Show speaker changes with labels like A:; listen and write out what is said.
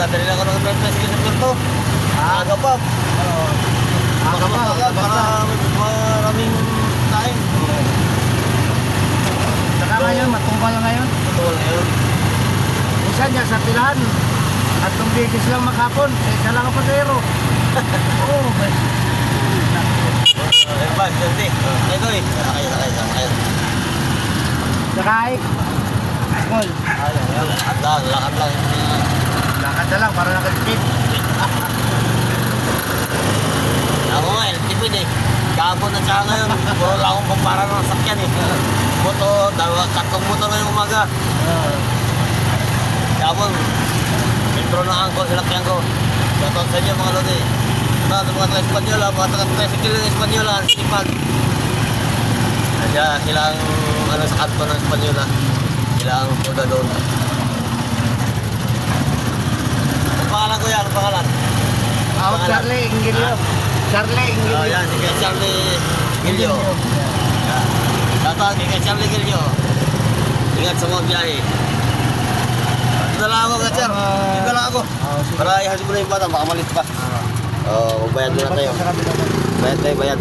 A: dali lang ako ng tricycle sa Puerto. Aga pa.
B: Aga pa,
A: Para maraming time.
B: Saka ngayon, matumbal ngayon.
A: Totoo na yun.
B: Minsan dyan sa pilahan, at nung bigis lang makapon, isa lang ang pasero. Oo,
A: Ba, siyempre. Ito eh. Sakay.
B: sakay. Small.
A: Lakad lang.
B: Lakad na lang para nakatipid.
A: Ako nga, tipid eh. Kahapon at saka ngayon, puro lang akong kumpara ng sakyan eh. Tatlong motor ngayong umaga. Kahapon, intro ng angkor sinakyan ko. Shoutout sa inyo mga lodi. Sa mga taga-Espanyola, mga taga-tricycle ng Espanyola, sipag. Kaya sila ang sa kanto ng Espanyola. Sila ang puda doon. Ang pangalan ko yan, ang pangalan.
B: Ako, Charlie Ingilio. Charlie Ingilio.
A: Oh, yan, si kay Charlie Gilio. Shoutout kay Charlie Gilio. Ingat sa mga biyahe. Dito lang ako, Gatcher. Dito lang ako. Para ihasip mo na yung bata, baka malit pa. Magbayad muna tayo. Bayad tayo, bayad.